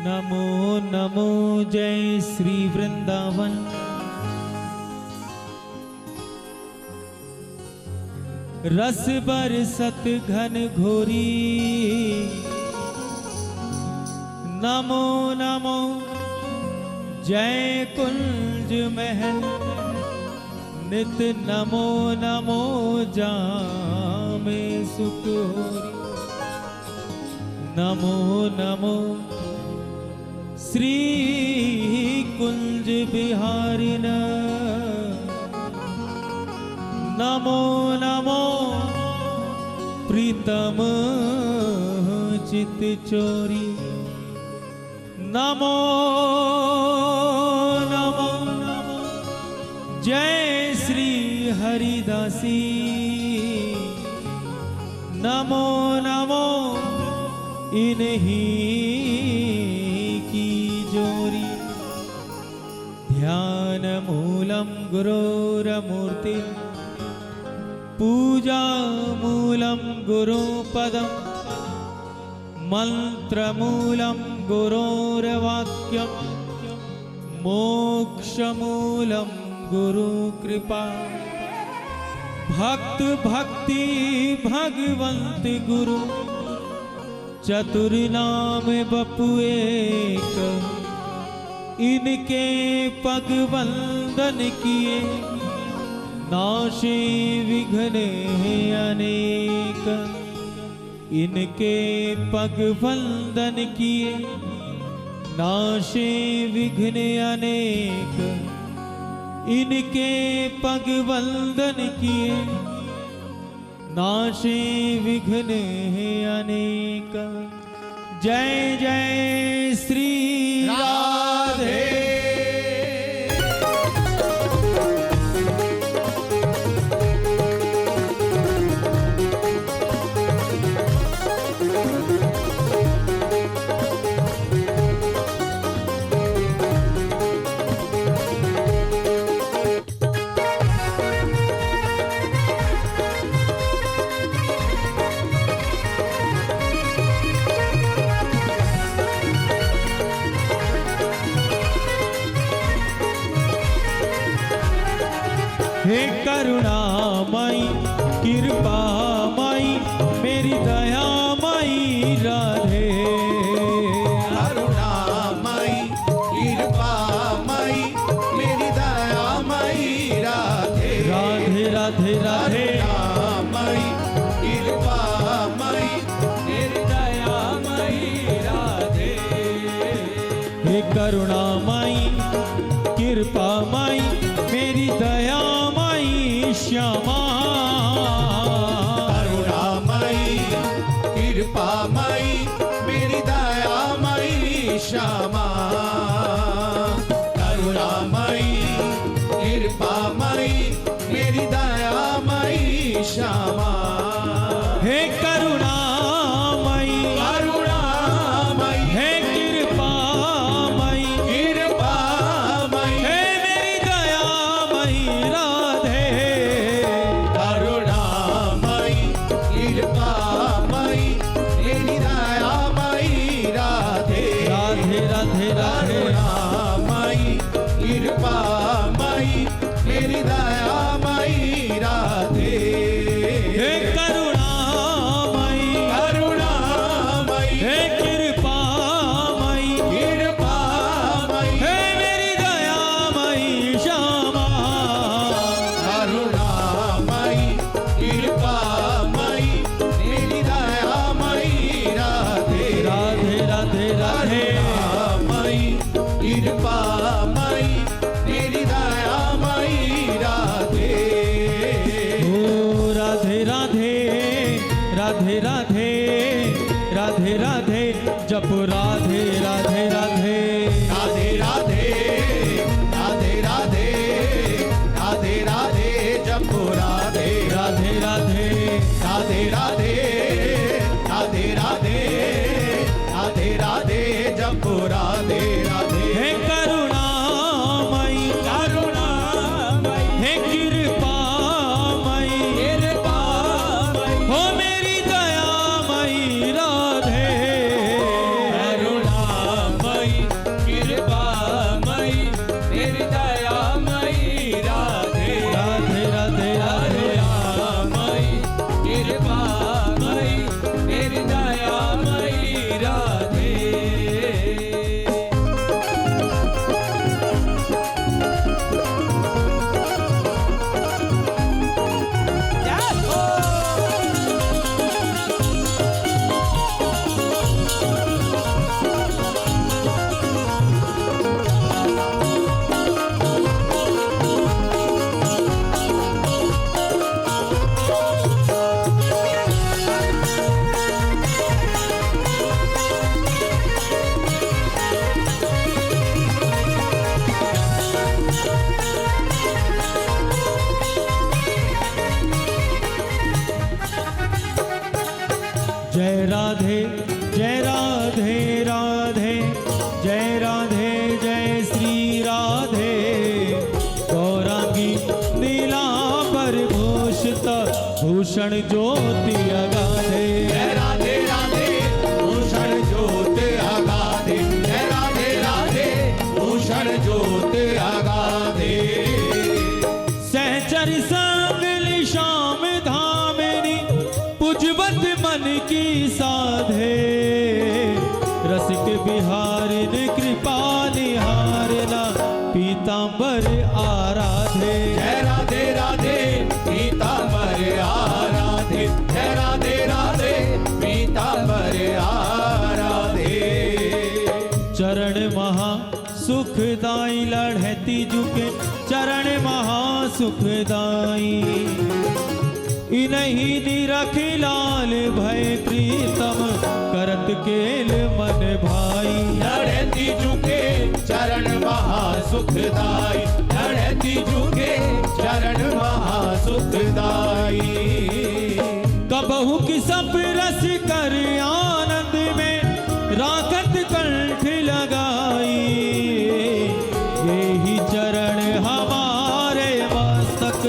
नमो नमो जय श्री वृंदावन। रस बरसत घन घोरी, नमो नमो जय कुंज महल। नित नमो नमो जामे सुख होरी, नमो नमो श्री कुंज बिहारिन। नमो नमो प्रीतम चित चोरी, नमो नमो जय श्री हरिदासी। नमो नमो इन्हीं की जोरी। ध्यान मूलम गुरोरमूर्ति, पूजा मूलम गुरुपदम, मंत्र मूलम गुरोर्वाक्यम, मोक्ष मूलम गुरु कृपा। भक्त भक्ति भगवंत गुरु, चतुर नाम बपु एक। इनके पग वंदन किए, नाशे विघ्न अनेक। इनके पग वंदन किए, नाशे विघ्न अनेक। इनके पग वंदन किए, नाशे विघ्न अनेक। जय जय श्री राधे। हे करुणामयी कृपामयी मेरी दयामयी राधे। करुणामयी कृपामयी मेरी दयामयी राधे। राधे राधे राधे। करुणामयी कृपामयी मेरी दयामयी राधे। हे करुणामयी कृपामयी मेरी दयामयी श्यामा। करुणामयी कृपामयी मेरी दयामयी श्यामा। करुणामयी कृपामयी मेरी दयामयी श्यामा। हे करुणामयी करुणामयी हे कृपामयी कृपामयी हे मेरी दयामयी राधे। करुणामयी कृपामयी मेरी दयामयी राधे। राधे राधे राधे। करुणामयी कृपामयी मेरी दयामयी राधे। हे करुणामयी करुणामयी हे कृपामयी कृपामयी हे मेरी दयामयी श्यामा। करुणामयी कृपामयी मेरी दयामयी राधे। राधे राधे राधे। करुणामयी कृपामयी मेरी दयामयी राधे। ओ राधे राधे राधे राधे राधे राधे जपो राधे राधे राधे। राधे राधे राधे राधे राधे राधे जपो राधे। राधे राधे राधे राधे राधे राधे राधे राधे जपो राधे राधे। हे करुणामयी करुणामयी हे कृपामयी कृपामयी हो मेरी दयामयी राधे। करुणामयी जय राधे जय श्री राधे गौरांगी नीलांबर भूषित भूषण ज्योति अगाधे जय राधे राधे भूषण ज्योति अगाधे जय राधे राधे भूषण ज्योति अगाधे सहचर संगली श्याम धामिनी पुजबत मन की साधे रसिक बिहारिन कृपा निहारना पीतांबर आराधे जय राधे राधे पीतांबर आराधे जय राधे राधे पीतांबर आराधे चरण महा सुखदाई लढ़ती झुके चरण महा सुखदाई इन्हीं निरख लाल भय प्रीतम करत केल मन भाई लड़ती झुके चरण महा सुखदाई लड़ती झुके चरण महा सुखदाई कबहु कि सब रस कर आनंद में राखत कंठ लगाई यही चरण हमारे मस्तक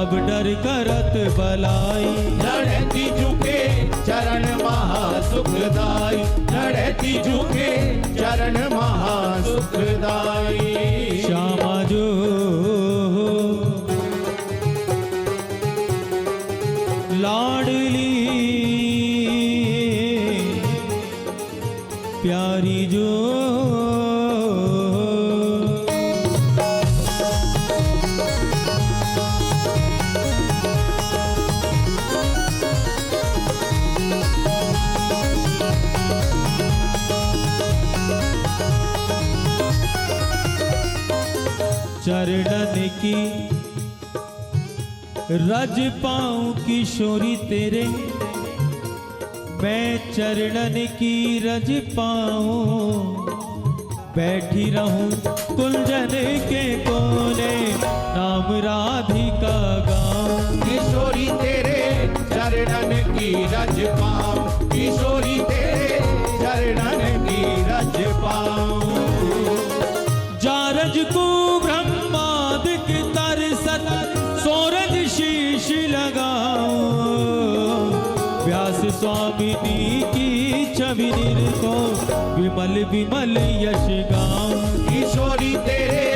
अब डर करत बलाई लड़ती झुके चरण महा सुखदाई लड़ती झुके चरण महा सुखदाई श्यामा जो लाडली प्यारी जो चरणन की रज पाऊं किशोरी तेरे मैं चरणन की रज पाऊं बैठी रहूं कुंजन के कोने नाम राधिका गाऊं किशोरी तेरे चरणन की रज पाऊं किशोरी तेरे चरणन की रज पाऊं जारज को ब्रह्मादिक तरसत सोरज शीश लगाऊं व्यास स्वामिनी की छवि को विमल विमल यश गाऊं किशोरी तेरे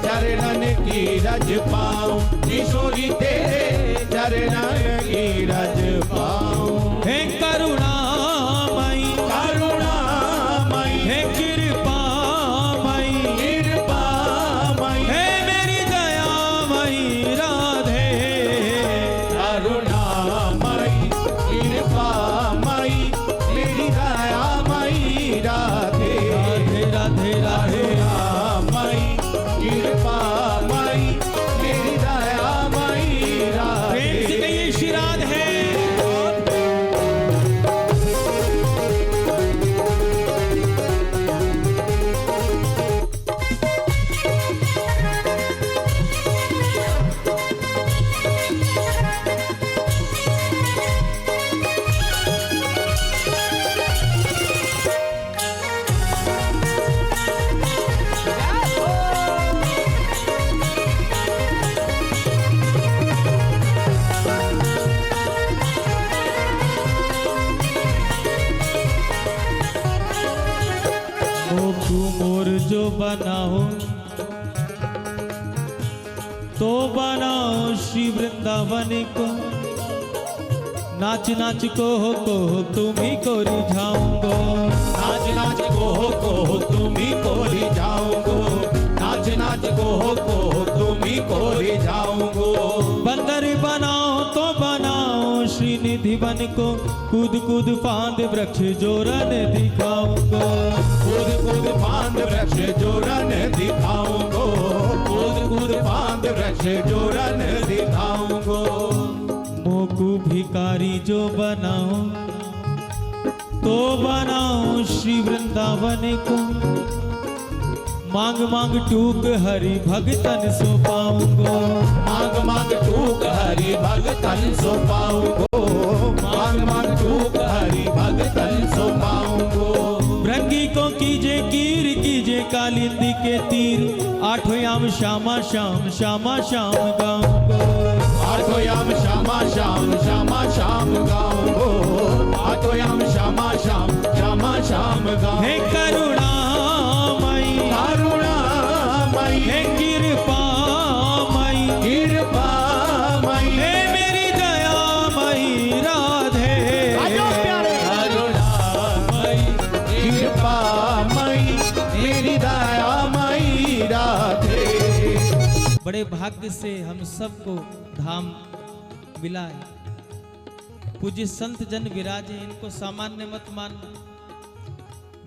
चरणन की रज पाऊं किशोरी तेरे चरणन की रज पाऊं हे करुणामयी करुणामयी हे कृपामयी कृपामयी हे मेरी दयामयी राधे करुणामयी कृपामयी मेरी दयामयी राधे राधे राधे राधे करुणामयी कृपामयी मेरी दयामयी प्रेम से राधे कहिए श्री राधे तू मोर जो बनाओ तो बनाओ श्री वृंदावन को नाच नाच को तुम्ही को रिझाऊंगो नाच नाच को तुम्ही को रिझाऊंगो नाच नाच को तुम्ही को रिझाऊंगो बंदर बनाओ तो बनाओ श्रीनिधि बन को कूद कूद फांद वृक्ष जोरन दिखाऊंगो कूद कूद फांद वृक्ष जोरन दिखाऊंगो कूद कूद फांद वृक्ष जोरन दिखाऊंगो मोकू भिकारी जो बनाओ तो बनाओ श्री वृंदावन को मांग मांग टूक हरि भगतन सो पाऊंगो मांग मांग टूक हरि भगतन सो पाऊंगो मांग मांग टूक हरि भगतन सो पाऊंगो भृंगी को कीजे कीर कीजे लिए कालिंदी के तीर, आठों याम श्यामा श्याम श्यामा श्याम गाऊंगो। आठों याम श्यामा श्याम श्यामा श्याम गाऊंगो, आठों याम श्यामा श्याम श्यामा श्याम गाऊंगो। हे करुणामयी करुणामयी, हे कृपामयी कृपामयी, हे मेरी दयामयी राधे। करुणामयी कृपामयी, मेरी दयामयी राधे। बड़े भाग्य से हम सबको धाम मिला है। पूज्य संत जन विराजे, इनको सामान्य मत मानना।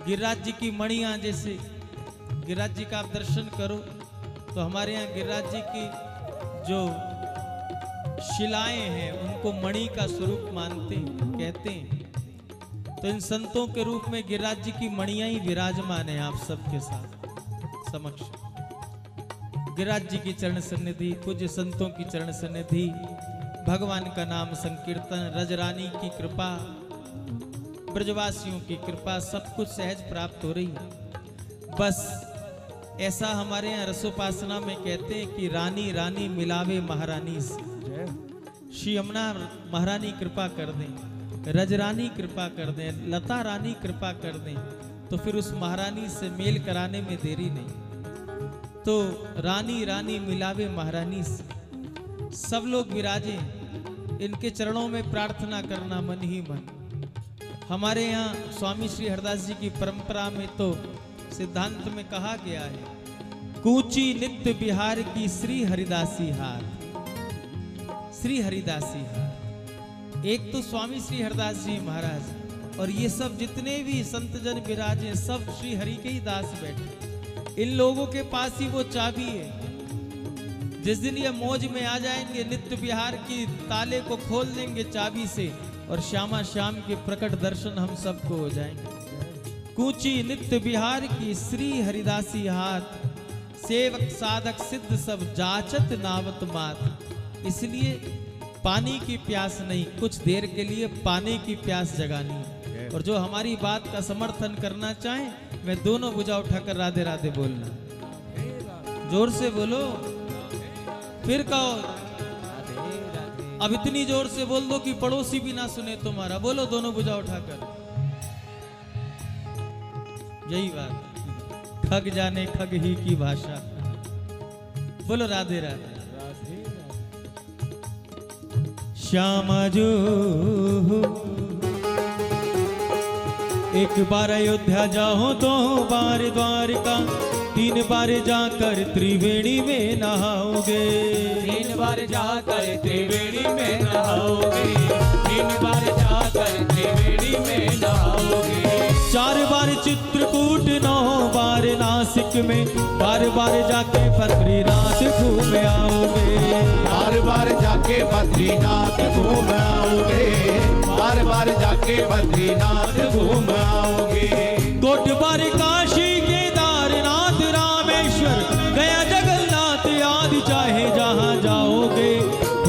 गिरिराज जी की मणियां, जैसे गिरिराज जी का आप दर्शन करो तो हमारे यहाँ गिरिराज जी की जो शिलाएं हैं उनको मणि का स्वरूप मानते कहते हैं। तो इन संतों के रूप में गिरिराज जी की मणियां ही विराजमान है आप सबके साथ समक्ष। गिरिराज जी की चरण सन्निधि, पूज्य संतों की चरण सन्निधि, भगवान का नाम संकीर्तन, रजरानी की कृपा, ब्रजवासियों की कृपा, सब कुछ सहज प्राप्त हो रही है। बस ऐसा हमारे यहाँ रसोपासना में कहते हैं कि रानी रानी मिलावे महारानी से। श्री यमुना महारानी कृपा कर दें, रजरानी कृपा कर दें, लता रानी कृपा कर दें, तो फिर उस महारानी से मेल कराने में देरी नहीं। तो रानी रानी मिलावे महारानी से, सब लोग विराजे, इनके चरणों में प्रार्थना करना मन ही मन। हमारे यहाँ स्वामी श्री हरदास जी की परंपरा में तो सिद्धांत में कहा गया है, कूची नित्य बिहार की श्री हरिदासी हाथ, श्री हरिदासी हाथ। एक तो स्वामी श्री हरदास जी महाराज और ये सब जितने भी संत जन विराजे सब श्री हरि के ही दास बैठे। इन लोगों के पास ही वो चाबी है। जिस दिन ये मौज में आ जाएंगे, नित्य विहार की ताले को खोल देंगे चाबी से और श्यामा श्याम के प्रकट दर्शन हम सबको हो जाएंगे। कूची नित्य विहार की श्री हरिदासी हाथ, सेवक साधक सिद्ध सब जाचत नावत मात। इसलिए पानी की प्यास नहीं, कुछ देर के लिए पानी की प्यास जगानी है। और जो हमारी बात का समर्थन करना चाहे, मैं दोनों भुजा उठाकर राधे राधे बोलना। जोर से बोलो, फिर कहो। अब इतनी जोर से बोल दो कि पड़ोसी भी ना सुने तुम्हारा। बोलो दोनों भुजा उठाकर। यही बात, खग जाने खग ही की भाषा। बोलो राधे राधे। श्यामा जो एक बार अयोध्या जाओ, दो बार द्वारका, तीन बार जाकर त्रिवेणी में नहाओगे। तीन बार जाकर त्रिवेणी में नहाओगे, तीन बार जाकर त्रिवेणी में नहाओगे। चार बार चित्रकूट, नौ बार नासिक में, बार बार जाके बद्रीनाथ घूम आओगे। बार बार जाके बद्रीनाथ घूम आओगे, बार बार जाके बद्रीनाथ घूम आओगे। कोट बार काशी केदारनाथ रामेश्वर गया जगन्नाथ आदि, चाहे जहाँ जाओगे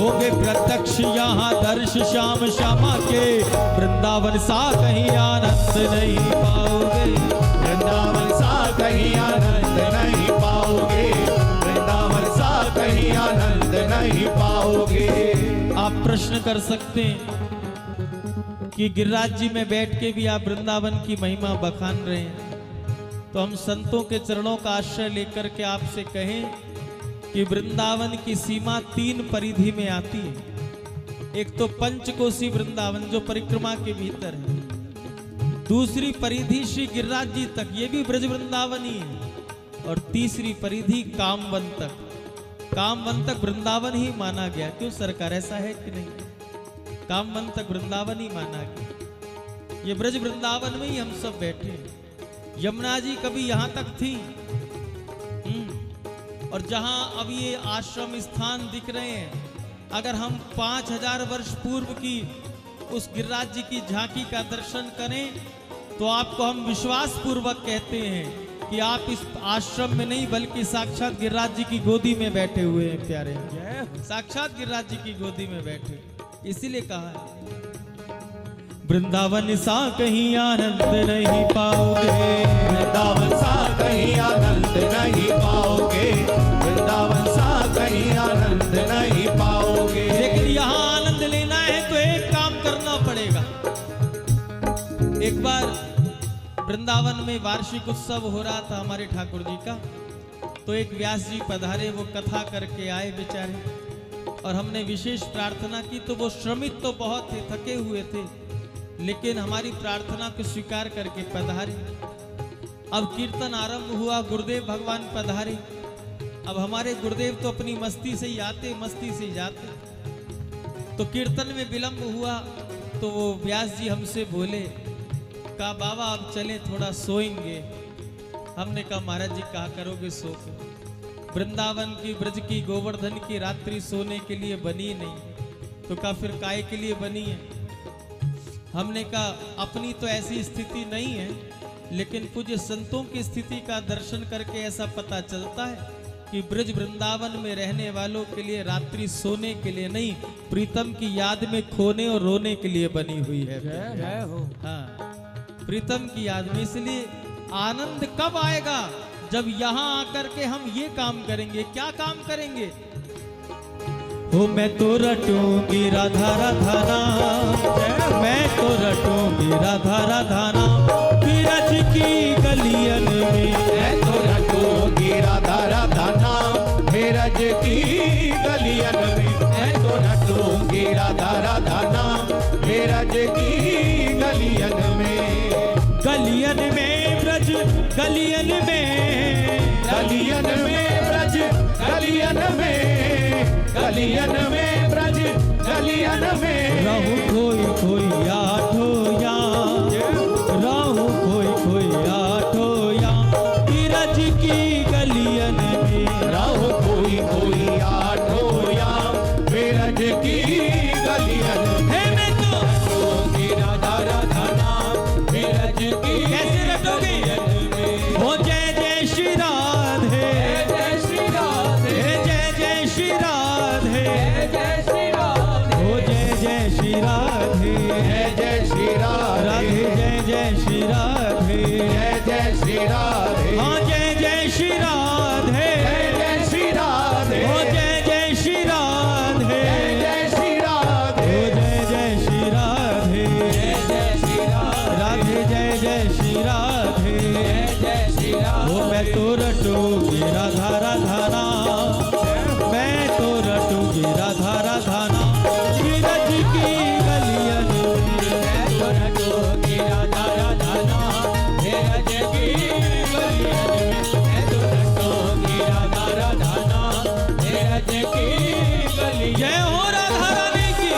होगे प्रत्यक्ष यहाँ दर्श श्याम श्यामा के। वृंदावन सा कहीं आनंद नहीं पाओगे, वृंदावन सा कहीं आनंद नहीं पाओगे, वृंदावन सा कहीं आनंद नहीं पाओगे। आप प्रश्न कर सकते हैं कि गिरिराज जी में बैठ के भी आप वृंदावन की महिमा बखान रहे हैं, तो हम संतों के चरणों का आश्रय लेकर के आपसे कहें कि वृंदावन की सीमा 3 परिधि में आती है। एक तो पंचकोशी वृंदावन जो परिक्रमा के भीतर है, दूसरी परिधि श्री गिरिराज जी तक, ये भी ब्रज वृंदावन ही है, और तीसरी परिधि कामवन तक। कामवन तक वृंदावन ही माना गया। क्यों सरकार, ऐसा है कि नहीं? कामवन तक वृंदावन ही माना गया। ये ब्रज वृंदावन में ही हम सब बैठे हैं। यमुना जी कभी यहां तक थी, और जहां अब ये आश्रम स्थान दिख रहे हैं, अगर हम 5000 वर्ष पूर्व की उस गिरिराज जी की झांकी का दर्शन करें तो आपको हम विश्वास पूर्वक कहते हैं कि आप इस आश्रम में नहीं बल्कि साक्षात गिरिराज जी की गोदी में बैठे हुए हैं। प्यारे, साक्षात गिरिराज जी की गोदी में बैठे, इसीलिए कहा है वृंदावन सा कहीं आनंद नहीं पाओगे, वृंदावन सा कहीं वृंदावन में वार्षिक उत्सव हो रहा था हमारे ठाकुर जी का। तो एक व्यास जी पधारे, वो कथा करके आए बेचारे, और हमने विशेष प्रार्थना की। तो वो श्रमित तो बहुत थे, थके हुए थे, लेकिन हमारी प्रार्थना को स्वीकार करके पधारे। अब कीर्तन आरंभ हुआ, गुरुदेव भगवान पधारे। अब हमारे गुरुदेव तो अपनी मस्ती से ही आते, मस्ती से ही जाते। तो कीर्तन में विलंब हुआ, तो वो व्यास जी हमसे बोले, कहा बाबा अब चले, थोड़ा सोएंगे। हमने कहा महाराज जी कहा करोगे सो के, वृंदावन की, ब्रज की, गोवर्धन की रात्रि सोने के लिए बनी नहीं, तो कहा फिर काय के लिए बनी है। हमने कहा अपनी तो ऐसी स्थिति नहीं है, लेकिन पूज्य संतों की स्थिति का दर्शन करके ऐसा पता चलता है कि ब्रज वृंदावन में रहने वालों के लिए रात्रि सोने के लिए नहीं, प्रीतम की याद में खोने और रोने के लिए बनी हुई है। जय हो। हाँ, प्रीतम की याद में। इसलिए आनंद कब आएगा? जब यहाँ आकर के हम ये काम करेंगे। क्या काम करेंगे? हो मैं तो रटूंगी राधा राधा नाम, मैं तो रटूंगी राधा राधा नाम, बिरज की गलियन में। मैं तो रटूंगी राधा राधा नाम, बिरज की गलियन में। मैं तो रटूंगी राधा राधा नाम, बिरज की गलियन में। गलियन में ब्रज, गलियन में, गलियन में ब्रज, गलियन में, गलियन में ब्रज, गलियन में। रहू खोई खोई आठो या, रहू खोई खोई आठो या, बिरज की गलियन में। रहू खोई खोई आठो या, बिरज की गलियन में। है मैं तो रटूंगी राधा राधा नाम, बिरज की कैसे रटोगे? हो जय जय श्री राधे, जय श्री राधे, जय जय श्री राधे, जय श्री राधे, हो जय जय श्री राधे, जय जय श्री राधे राधे, जय जय श्री राधे, जय जय श्री राधे। हाँ जय जय श्री राधे, जय जय श्री राधे, हो जय जय श्री राधे, जय जय श्री राधे, हो जय जय श्री राधे, जय जय श्री राधे, राधे जय जय श्री राधे, जय जय श्री राधे। हो मैं तो रटूंगी राधा राधा नाम, मैं तो रटूंगी राधा राधा नाम, बिरज की गलियन में। मैं तो रटूंगी राधा राधा नाम, बिरज की गलियन में। मैं तो रटूंगी राधा राधा नाम, बिरज की गलियन जय हो राधा रानी की।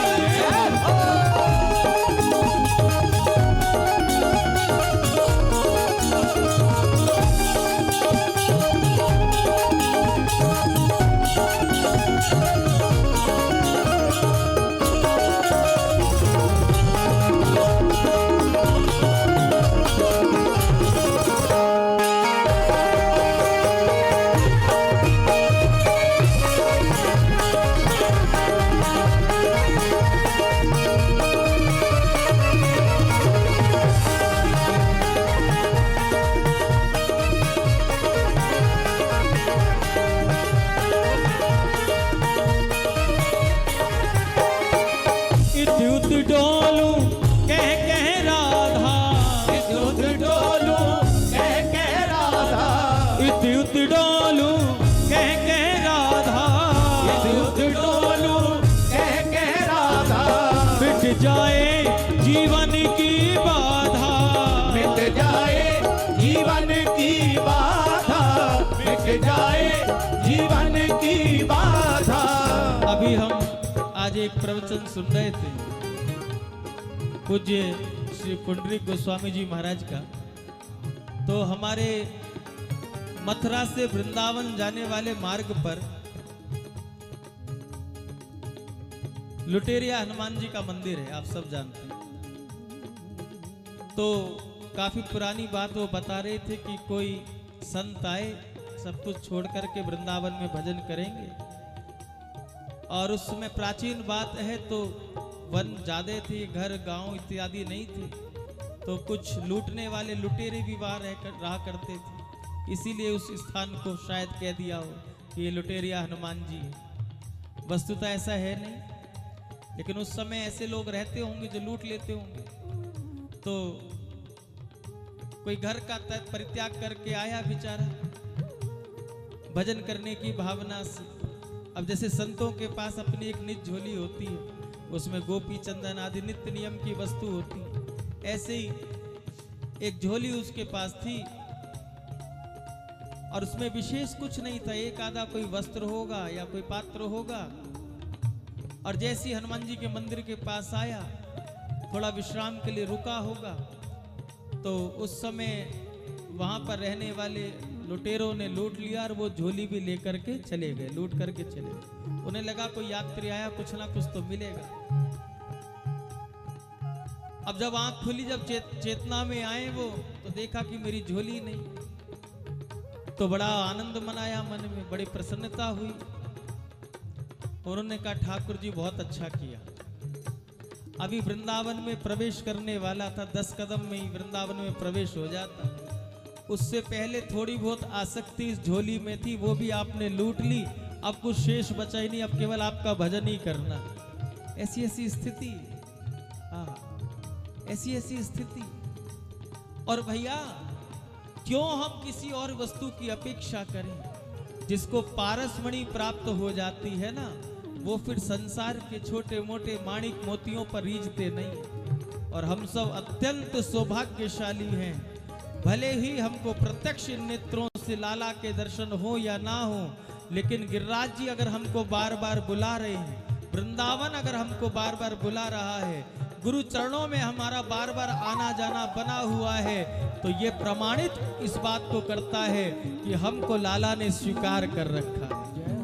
इत्युत डोलू कह कह राधा, दूध डोलू कह कह राधा, इत्युत डोलू कह कह राधा, दूध डोलू कह कह राधा। मिट जाए जीवन की बाधा, मिट जाए जीवन की बाधा, मिट जाए जीवन की बाधा। अभी हम आज एक प्रवचन सुन रहे थे पूज्य श्री पुंडरीक गोस्वामी जी महाराज का। तो हमारे मथुरा से वृंदावन जाने वाले मार्ग पर लुटेरिया हनुमान जी का मंदिर है, आप सब जानते हैं। तो काफी पुरानी बात वो बता रहे थे कि कोई संत आए, सब कुछ छोड़ करके वृंदावन में भजन करेंगे। और उस समय प्राचीन बात है तो वन ज्यादा थे, घर गांव इत्यादि नहीं थे, तो कुछ लूटने वाले लुटेरे भी वहां रहा करते थे। इसीलिए उस स्थान को शायद कह दिया हो कि ये लुटेरिया हनुमान जी है। वस्तुतः ऐसा है नहीं, लेकिन उस समय ऐसे लोग रहते होंगे जो लूट लेते होंगे। तो कोई घर का परित्याग करके आया बेचारा भजन करने की भावना से। अब जैसे संतों के पास अपनी एक निज झोली होती है, उसमें गोपी चंदन आदि नित्य नियम की वस्तु होती है, ऐसे ही एक झोली उसके पास थी और उसमें विशेष कुछ नहीं था। एक आधा कोई वस्त्र होगा या कोई पात्र होगा। और जैसे ही हनुमान जी के मंदिर के पास आया, थोड़ा विश्राम के लिए रुका होगा, तो उस समय वहां पर रहने वाले लुटेरों ने लूट लिया और वो झोली भी लेकर के चले गए, लूट करके चले गए। उन्हें लगा कोई यात्री आया, कुछ ना कुछ तो मिलेगा। अब जब आंख खुली, जब चेतना में आए वो, तो देखा कि मेरी झोली नहीं। तो बड़ा आनंद मनाया, मन में बड़ी प्रसन्नता हुई। उन्होंने कहा ठाकुर जी बहुत अच्छा किया। अभी वृंदावन में प्रवेश करने वाला था, 10 कदम में ही वृंदावन में प्रवेश हो जाता। उससे पहले थोड़ी बहुत आसक्ति इस झोली में थी, वो भी आपने लूट ली। अब कुछ शेष बचा ही नहीं, अब केवल आपका भजन ही करना। ऐसी ऐसी स्थिति, ऐसी ऐसी स्थिति। और भैया क्यों हम किसी और वस्तु की अपेक्षा करें? जिसको पारसमणि प्राप्त हो जाती है ना, वो फिर संसार के छोटे मोटे माणिक मोतियों पर रीझते नहीं। और हम सब अत्यंत सौभाग्यशाली हैं। भले ही हमको प्रत्यक्ष नेत्रों से लाला के दर्शन हो या ना हो, लेकिन गिरिराज जी अगर हमको बार बार बुला रहे हैं, वृंदावन अगर हमको बार बार बुला रहा है, गुरु चरणों में हमारा बार बार आना जाना बना हुआ है, तो ये प्रमाणित इस बात को करता है कि हमको लाला ने स्वीकार कर रखा है,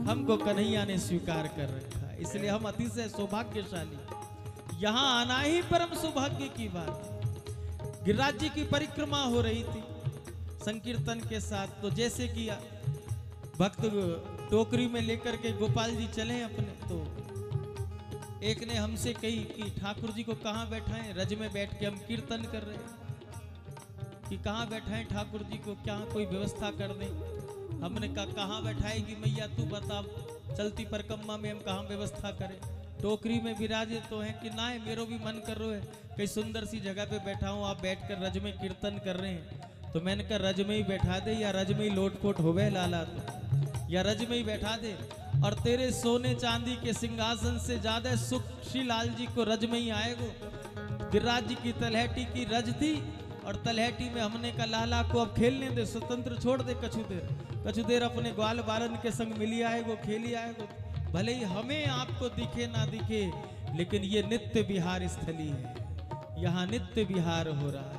हमको कन्हैया ने स्वीकार कर रखा है। इसलिए हम अतिशय सौभाग्यशाली। यहाँ आना ही परम सौभाग्य की बात है। गिरिराज जी की परिक्रमा हो रही थी संकीर्तन के साथ। तो जैसे कि भक्त टोकरी में लेकर के गोपाल जी चले अपने, तो एक ने हमसे कही कि ठाकुर जी को कहाँ बैठाएं? रज में बैठ के हम कीर्तन कर रहे हैं कि कहाँ बैठाएं ठाकुर जी को, क्या कोई व्यवस्था कर दें? हमने कहा कहाँ बैठाएगी मैया तू बता, चलती परिक्रमा में हम कहाँ व्यवस्था करें? टोकरी में विराजे तो है कि ना है, मेरो भी मन कर रहा है कहीं सुंदर सी जगह पे बैठा हूँ, आप बैठकर रज में कीर्तन कर रहे हैं। तो मैंने कहा रज में ही बैठा दे, या रज में ही लोटपोट होवे लाला, तो या रज में ही बैठा दे। और तेरे सोने चांदी के सिंहासन से ज्यादा सुख श्री लाल जी को रज में ही आएगो। गिरिराज जी की तलहटी की रज थी, और तलहटी में हमने कहा लाला को अब खेलने दे, स्वतंत्र छोड़ दे, कछु देर अपने ग्वाल बालन के संग मिली आएगो, खेली आएगो। भले ही हमें आपको दिखे ना दिखे, लेकिन ये नित्य विहार स्थली है। यहाँ नित्य विहार हो रहा है।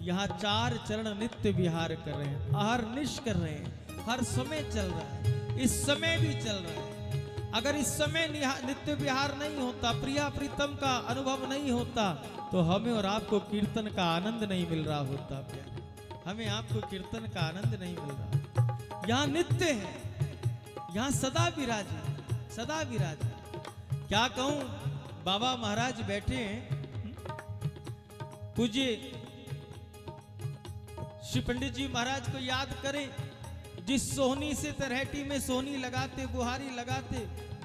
यहाँ 4 चरण नित्य विहार कर रहे हैं, अहर्निश कर रहे हैं, हर समय चल रहा है, इस समय भी चल रहा है। अगर इस समय नित्य विहार नहीं होता, प्रिया प्रीतम का अनुभव नहीं होता, तो हमें और आपको कीर्तन का आनंद नहीं मिल रहा होता प्यारे, हमें आपको कीर्तन का आनंद नहीं मिल रहा। यहाँ नित्य है, यहाँ सदा विराज है, सदा विराज है। क्या कहूं, बाबा महाराज बैठे हैं, पूज्य श्री पंडित जी महाराज को याद करें, जिस सोहनी से तलहटी में सोहनी लगाते, बुहारी लगाते,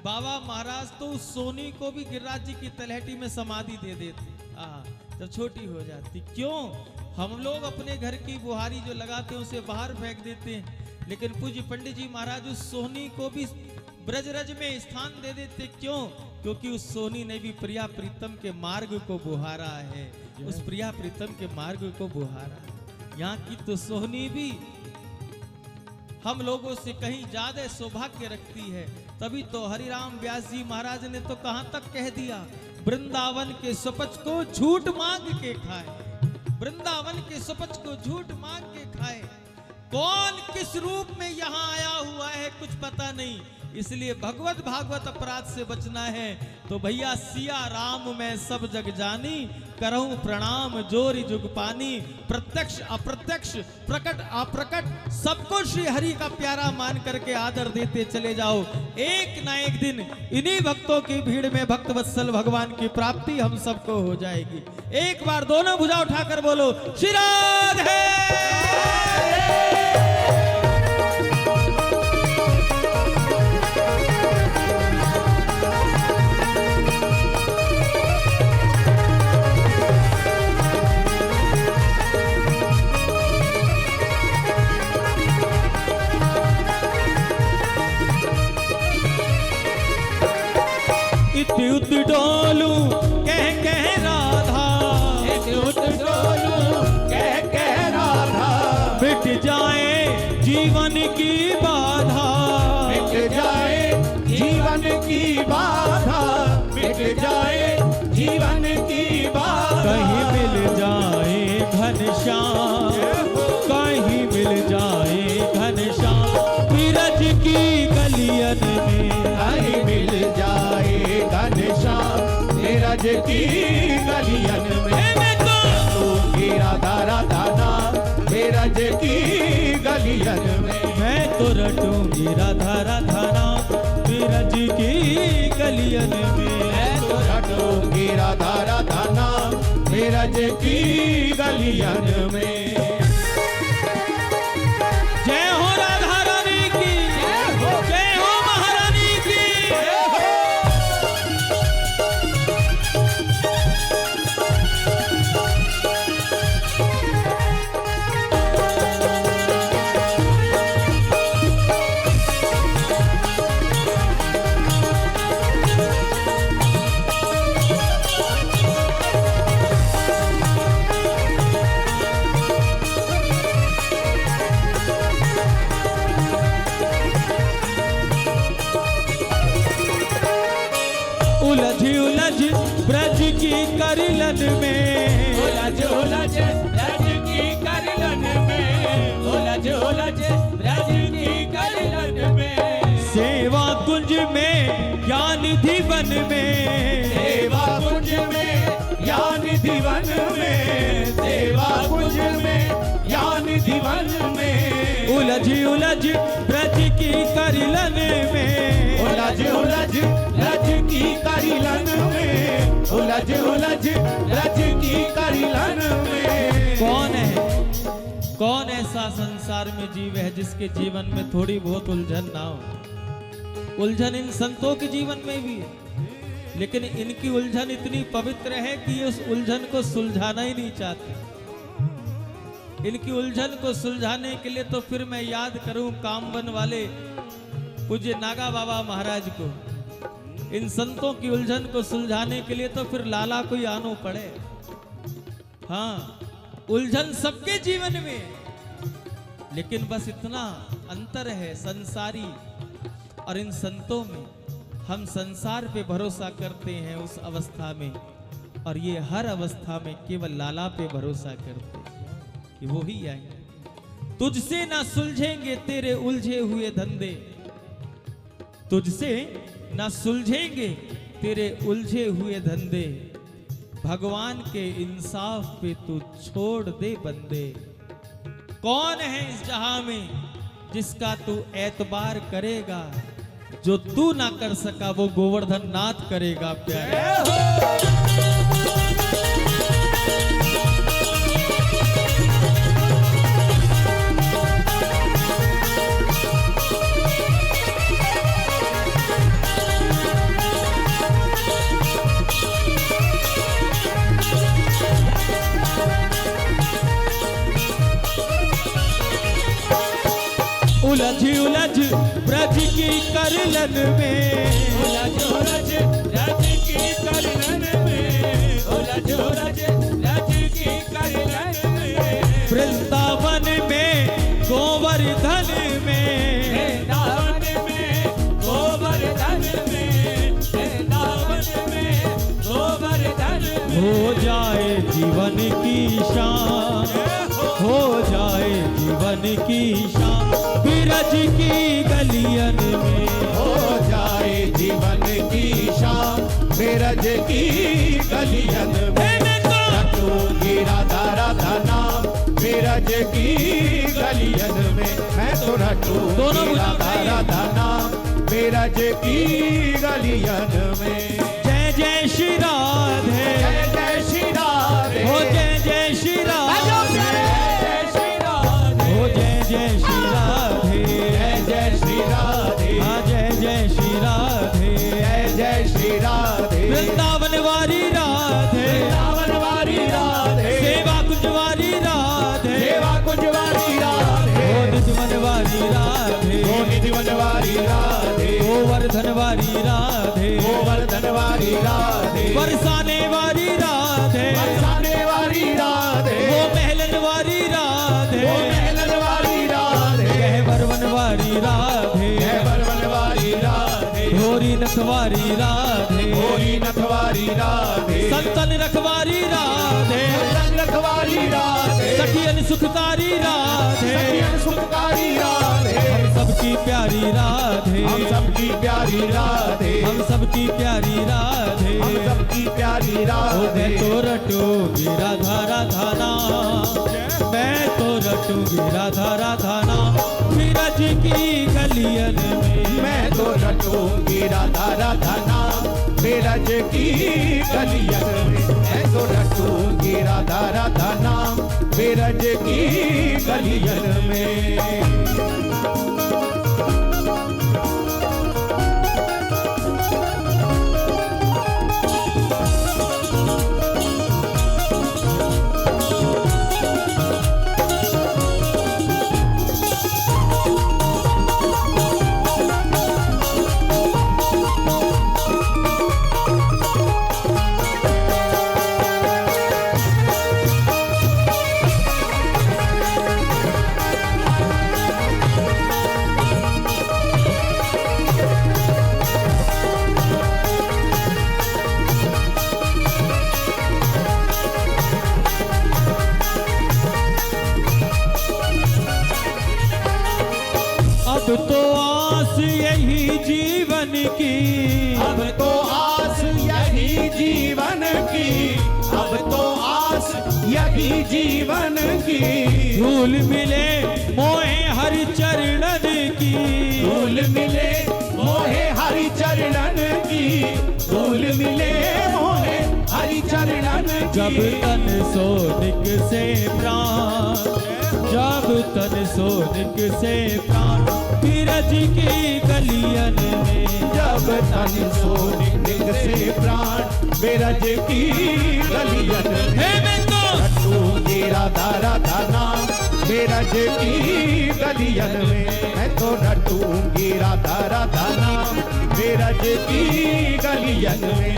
बाबा महाराज तो उस सोहनी को भी गिरिराज जी की तलहटी में समाधि दे देते जब छोटी हो जाती। क्यों? हम लोग अपने घर की बुहारी जो लगाते हैं उसे बाहर फेंक देते हैं, लेकिन पूज्य पंडित जी महाराज उस सोहनी को भी ब्रजरज में स्थान दे देते। क्यों? क्योंकि उस सोहनी ने भी प्रिया प्रीतम के मार्ग को बुहारा है, उस प्रिया प्रीतम के मार्ग को बुहारा है। यहाँ की तो सोहनी भी हम लोगों से कहीं ज्यादा सौभाग्य रखती है। तभी तो हरिराम व्यास जी महाराज ने तो कहां तक कह दिया, वृंदावन के सुपच को झूठ मांग के खाए, वृंदावन के सुपच को झूठ मांग के खाए। कौन किस रूप में यहाँ आया हुआ है कुछ पता नहीं, इसलिए भगवत भागवत अपराध से बचना है। तो भैया सिया राम मैं सब जग जानी, करहूं प्रणाम जोरी जुग पानी। प्रत्यक्ष अप्रत्यक्ष प्रकट अप्रकट सबको श्री हरि का प्यारा मान करके आदर देते चले जाओ। एक ना एक दिन इन्हीं भक्तों की भीड़ में भक्त वत्सल भगवान की प्राप्ति हम सबको हो जाएगी। एक बार दोनों भुजा उठाकर बोलो श्री राधे। जीवन की बाधा मिट जाए जीवन की बाधा, मिट जाए जीवन की बाधा। कहीं मिल जाए घनश्याम, कहीं मिल जाए घनश्याम बीरज की गलियन में। कहीं मिल जाए घनश्याम नीरज की गलियन में। रटूंगी राधा राधा नाम नीरज की गलियन में। मैं तो रटूंगी राधा राधा नाम बीरज की गलियन में। मैं तो रटूंगी राधा राधा नाम नीरज की गलियन में। जय हो राधा रानी की, जय हो महारानी की। उलझ उलझ ब्रज की करलन में। उलझ उलझ ब्रज की करलन में। उलझ उलझ ब्रज की करलन में। सेवा कुंज में ज्ञान वन में। सेवा कुंज में ज्ञान वन में। सेवा कुंज में ज्ञान वन में। उलझ उलझ ब्रज की करलन में। उलझ उलझ ब्रज की करलन में। उलझ उलझ ब्रज की करलन में। कौन ऐसा संसार में जीव है जिसके जीवन में थोड़ी बहुत उलझन ना हो? उलझन इन संतों के जीवन में भी है, लेकिन इनकी उलझन इतनी पवित्र है कि ये उस उलझन को सुलझाना ही नहीं चाहते। इनकी उलझन को सुलझाने के लिए तो फिर मैं याद करूं कामवन वाले पूज्य नागा बाबा महाराज को। इन संतों की उलझन को सुलझाने के लिए तो फिर लाला को ही आनो पड़े। हाँ, उलझन सबके जीवन में, लेकिन बस इतना अंतर है संसारी और इन संतों में। हम संसार पे भरोसा करते हैं उस अवस्था में, और ये हर अवस्था में केवल लाला पे भरोसा करते हैं कि वो ही आएंगे। तुझसे ना सुलझेंगे तेरे उलझे हुए धंधे, तुझसे ना सुलझेंगे तेरे उलझे हुए धंधे। भगवान के इंसाफ पे तू छोड़ दे बंदे। कौन है इस जहां में जिसका तू एतबार करेगा? जो तू ना कर सका वो गोवर्धन नाथ करेगा प्यारे। उलझ उलझ ब्रज की करलन में। उलझ उलझ ब्रज की करलन में। उलझ उलझ ब्रज की करलन में। वृंदावन में गोवर्धन में। वृंदावन में गोवर्धन में। वृंदावन में गोवर्धन में। हो जाए जीवन की शान, हो जाए जीवन की शान बीरज की गलियन में। हो जाए जीवन की शाम बीरज की गलियन में। रटूंगी राधा राधा नाम बीरज की गलियन में। मैं तो रटूंगी राधा राधा नाम बीरज की गलियन में। जय जय श्री राधे, जय जय श्री राधे। हो जय जय श्री राधे, हो जय जय श्री राधे, जय जय श्री राधे। हाँ जय जय श्री राधे, जय जय श्री राधे। वृंदावन वारी राधे, वृंदावन वारी राधे। सेवा कुंज वारी राधे, सेवा कुंज वारी राधे। हो निधिवन वारी राधे, ओ निधिवन वारी राधे। गोवर्धन वारी राधे, गोवर्धन वारी राधे। बरसाने वारी राधे, बरसाने वारी राधे। वो महलन वारी राधे, ओ महलन वारी राधे। नखवारी राधे, जय बरबनवारी राधे, होरी नखवारी राधे, होरी नखवारी राधे, संतन रखवारी राधे, संतन रखवारी राधे, सखियन सुखकारी राधे, सखियन सुखकारी राधे, हम सबकी प्यारी राधे, हम सबकी प्यारी राधे, हम सबकी प्यारी राधे, हम सबकी प्यारी राधे। मैं तो रटूंगी राधा राधा नाम, मैं तो रटूंगी राधा राधा नाम, विरज की गलियन में, मैं तो रटूंगी राधा राधा नाम, विरज की गलियन में, मैं तो रटूंगी राधा राधा नाम, विरज की गलियन में। अब तो आस यही जीवन की, अब तो आस यही जीवन की, अब तो आस यही जीवन की, धूल मिले मोहे हरि चरणन की, धूल मिले मोहे हरि चरणन की, धूल मिले मोहे हरि चरणन की। जब तन सोनिक से प्राण, जब तन सोनिक से प्राण, विरज की गलियन में, जब तन सोनिक से प्राण, विरज की गलियन में, हे मैं तो रटूंगी राधा राधा नाम, विरज की गलियन में, मैं तो रटूंगी राधा राधा नाम, विरज की गलियन में।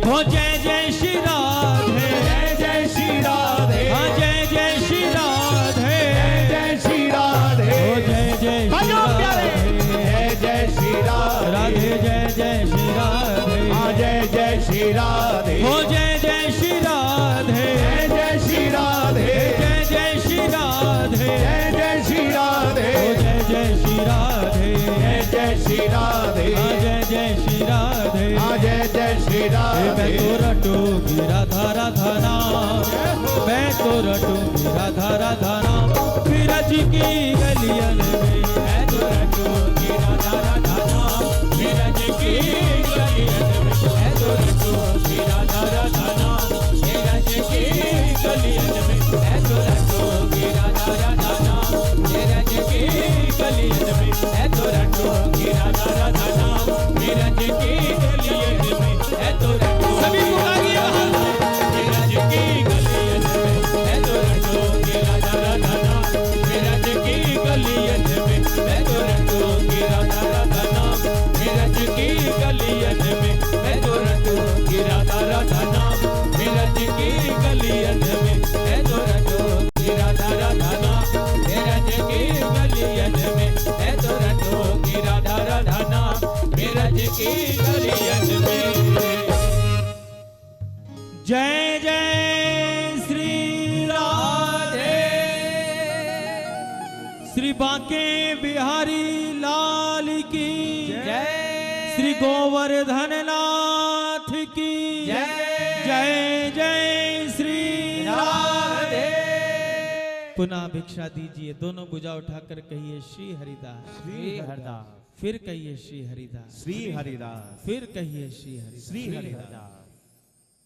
हो जय जय श्री राधे, जय जय श्री राधे, हाँ जय जय श्री राधे, जय जय श्री राधे, हो जय जय श्री राधे, जय जय श्री राधे, राधे जय जय श्री राधे, हाँ जय जय श्री राधे, हो जय जय श्री राधे, जय जय श्री राधे, जय जय श्री राधे, जय जय श्री राधे, हो जय जय श्री राधे, जय जय श्री राधे, हाँ जय जय श्री राधे, हाँ जय जय श्री मैं राधे। तो रटूंगी राधा राधा नाम, मैं तो रटूंगी राधा राधा नाम, विरज की गलियन में, मैं तो रटूंगी राधा राधा नाम, विरज की गलियन में, मैं तो रटूंगी राधा राधा नाम, विरज की गलियन में, मैं तो रटूंगी राधा राधा नाम, विरज की गलियन में, मैं तो रटूंगी राधा राधा नाम, विरज की गलियन में, मैं तो रटूंगी। सभी पुकारिए विरज की गलियन में, मैं तो रटूंगी राधा राधा नाम, विरज की गलियन में, मैं तो रटूंगी राधा राधा नाम, विरज की गलियन में, मैं तो रटूंगी राधा राधा नाम, विरज की गलियन में, मैं तो रटूंगी राधा राधा नाम, विरज की गलियन में, मैं तो रटूंगी राधा राधा नाम, विरज की गलियन में। जय जय श्री राधे, श्री बांके बिहारी लाल की जय, श्री गोवर्धन नाथ की जय, जय जय श्री राधे। पुनः भिक्षा दीजिए, दोनों भुजा उठाकर कहिए श्री हरिदास, श्री हरिदास, फिर कहिए श्री हरिदास, श्री हरिदास, फिर कहिए श्री हरिदास। श्री हरिदास।